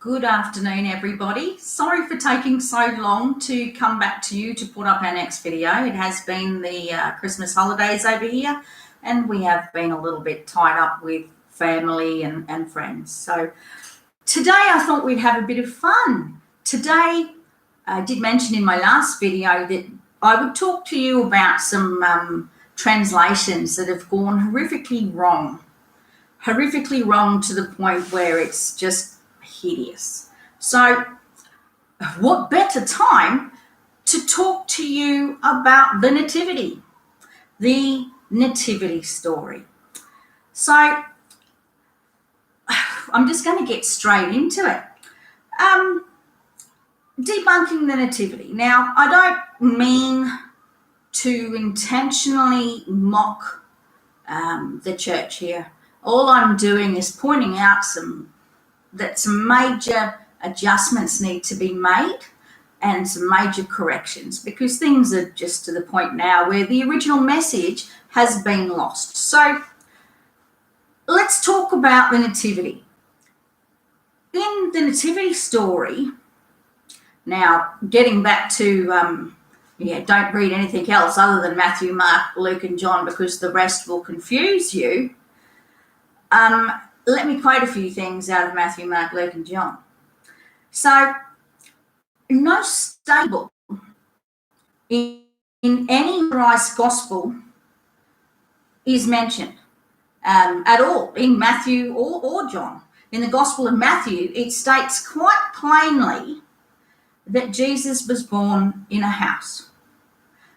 Good afternoon, everybody. Sorry for taking so long to come back to you to put up our next video. It has been the Christmas holidays over here, and we have been a little bit tied up with family and friends. So today I thought we'd have a bit of fun. Today, I did mention in my last video that I would talk to you about some translations that have gone horrifically wrong to the point where it's just hideous. So what better time to talk to you about the Nativity Story. So I'm just going to get straight into it. Debunking the Nativity. Now, I don't mean to intentionally mock the church here. All I'm doing is pointing out some major adjustments need to be made and some major corrections, because things are just to the point now where the original message has been lost. So let's talk about the Nativity. In the Nativity story, now getting back to, don't read anything else other than Matthew, Mark, Luke and John, because the rest will confuse you. Let me quote a few things out of Matthew, Mark, Luke and John. So, no stable in any Christ gospel is mentioned at all in Matthew or John. In the Gospel of Matthew, it states quite plainly that Jesus was born in a house.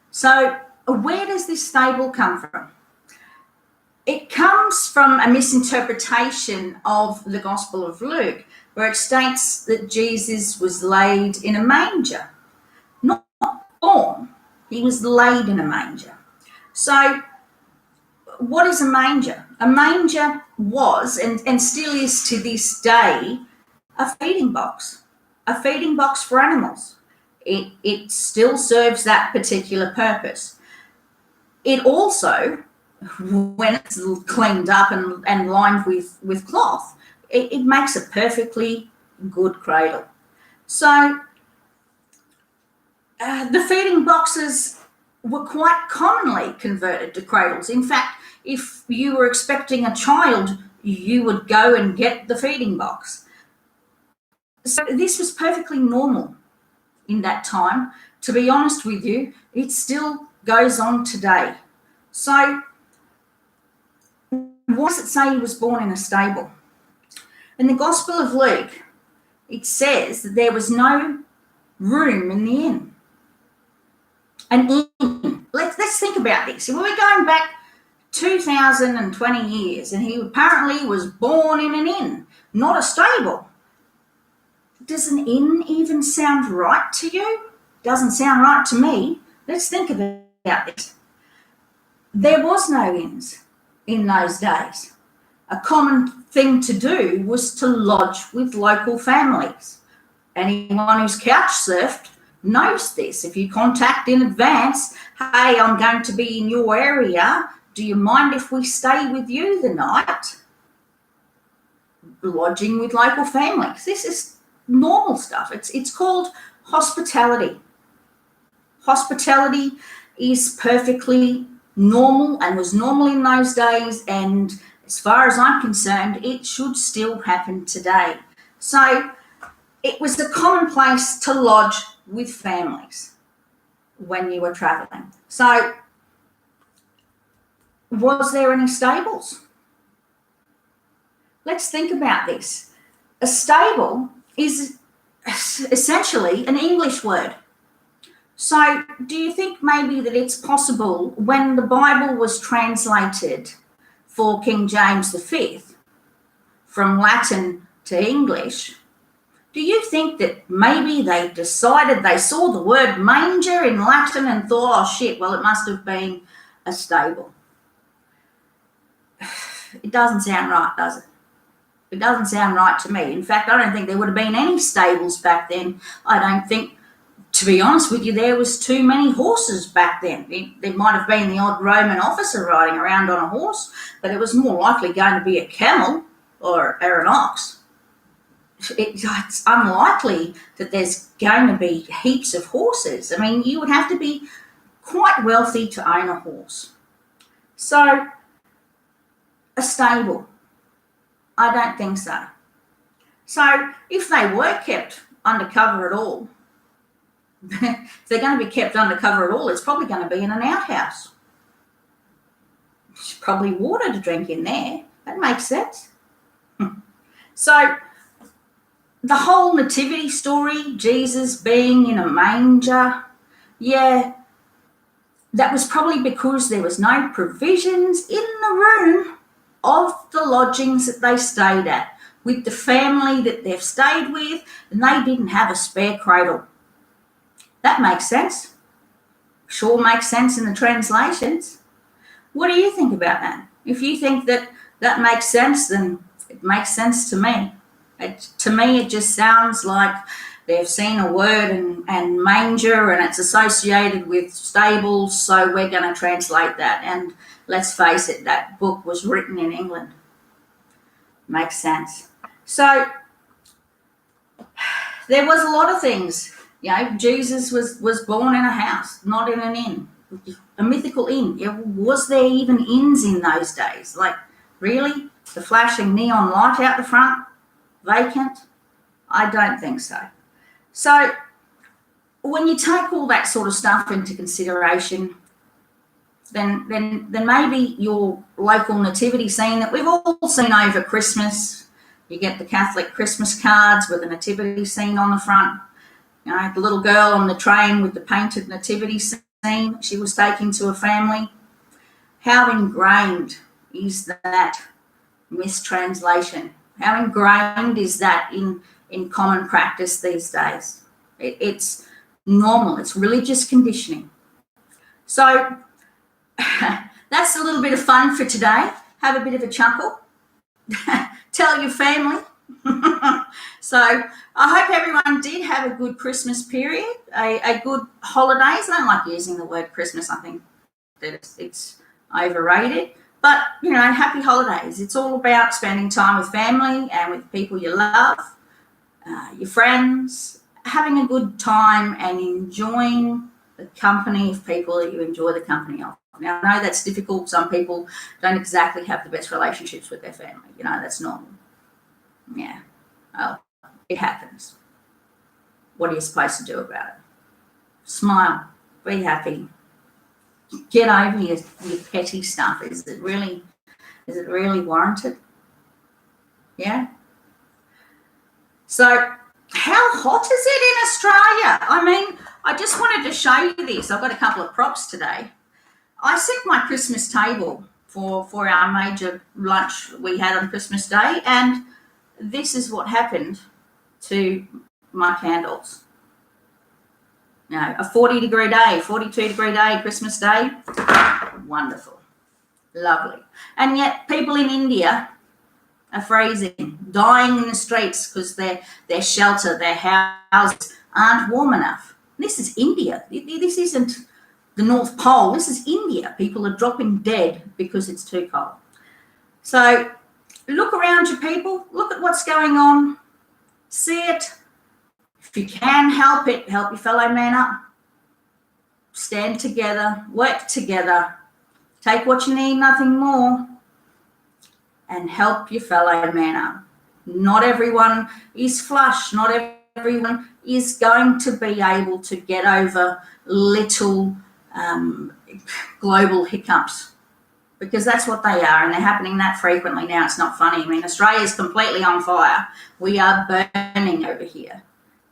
So, where does this stable come from? It comes from a misinterpretation of the Gospel of Luke, where it states that Jesus was laid in a manger. Not born, he was laid in a manger. So what is a manger? A manger was, and still is to this day, a feeding box for animals. It still serves that particular purpose. It also, when it's cleaned up and lined with cloth, it makes a perfectly good cradle. So the feeding boxes were quite commonly converted to cradles. In fact, if you were expecting a child, you would go and get the feeding box. So this was perfectly normal in that time. To be honest with you, it still goes on today. So why does it say he was born in a stable? In the Gospel of Luke, it says that there was no room in the inn. An inn. Let's think about this. We're going back 2,020 years, and he apparently was born in an inn, not a stable. Does an inn even sound right to you? Doesn't sound right to me. Let's think about this. There was no inns in those days. A common thing to do was to lodge with local families. Anyone who's couch surfed knows this. If you contact in advance, hey, I'm going to be in your area, do you mind if we stay with you the night? Lodging with local families. This is normal stuff. It's called hospitality. Hospitality is perfectly normal and was normal in those days, and as far as I'm concerned, it should still happen today. So it was the commonplace to lodge with families when you were travelling. So was there any stables? Let's think about this. A stable is essentially an English word. So do you think maybe that it's possible when the Bible was translated for King James V from Latin to English, do you think that maybe they decided they saw the word manger in Latin and thought, oh shit, well, it must have been a stable? It doesn't sound right, does it? It doesn't sound right to me. In fact, I don't think there would have been any stables back then. I don't think, to be honest with you, there was too many horses back then. There might have been the odd Roman officer riding around on a horse, but it was more likely going to be a camel or an ox. it's unlikely that there's going to be heaps of horses. I mean, you would have to be quite wealthy to own a horse. So, a stable, I don't think so. So, if they were kept undercover at all, if they're going to be kept undercover at all, it's probably going to be in an outhouse. There's probably water to drink in there. That makes sense. So, the whole nativity story, Jesus being in a manger, yeah, that was probably because there was no provisions in the room of the lodgings that they stayed at with the family that they've stayed with, and they didn't have a spare cradle. That makes sense. Sure makes sense in the translations. What do you think about that? If you think that that makes sense, then it makes sense to me. To me, it just sounds like they've seen a word and manger, and it's associated with stables, so we're going to translate that. And let's face it, that book was written in England. Makes sense. So there was a lot of things. You know, Jesus was born in a house, not in an inn, a mythical inn. Was there even inns in those days? Like, really? The flashing neon light out the front? Vacant? I don't think so. So when you take all that sort of stuff into consideration, then maybe your local nativity scene that we've all seen over Christmas, you get the Catholic Christmas cards with a nativity scene on the front, you know, the little girl on the train with the painted nativity scene she was taking to a family. How ingrained is that mistranslation? How ingrained is that in common practice these days? It's normal. It's religious conditioning. So that's a little bit of fun for today. Have a bit of a chuckle. Tell your family. So I hope everyone did have a good Christmas period, a good holidays. I don't like using the word Christmas. I think that it's overrated. But, you know, happy holidays. It's all about spending time with family and with people you love, your friends, having a good time and enjoying the company of people that you enjoy the company of. Now, I know that's difficult. Some people don't exactly have the best relationships with their family. You know, that's normal. Yeah. Well, it happens. What are you supposed to do about it? Smile. Be happy. Get over your petty stuff. Is it really warranted? Yeah. So how hot is it in Australia? I mean, I just wanted to show you this. I've got a couple of props today. I set my Christmas table for our major lunch we had on Christmas Day, and this is what happened to my candles. You know, a 40-degree day, 42-degree day, Christmas Day. Wonderful. Lovely. And yet people in India are freezing, dying in the streets because their shelter, their houses aren't warm enough. This is India. This isn't the North Pole. This is India. People are dropping dead because it's too cold. So look around you, people. Look at what's going on. See it. If you can help it, help your fellow man up. Stand together, work together, take what you need, nothing more, and help your fellow man up. Not everyone is flush. Not everyone is going to be able to get over little global hiccups, because that's what they are, and they're happening that frequently now. It's not funny. I mean, Australia is completely on fire. We are burning over here.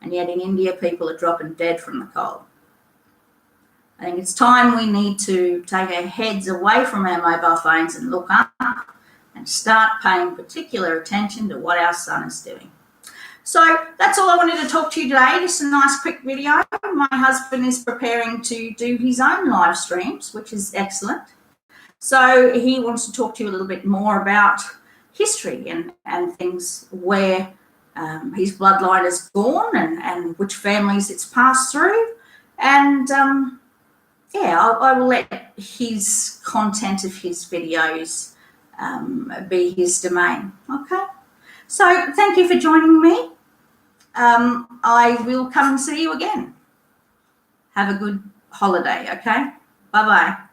And yet in India, people are dropping dead from the cold. I think it's time we need to take our heads away from our mobile phones and look up and start paying particular attention to what our sun is doing. So that's all I wanted to talk to you today. Just a nice quick video. My husband is preparing to do his own live streams, which is excellent. So he wants to talk to you a little bit more about history and things where his bloodline has gone and which families it's passed through. And I will let his content of his videos be his domain. Okay. So thank you for joining me. I will come and see you again. Have a good holiday, okay? Bye-bye.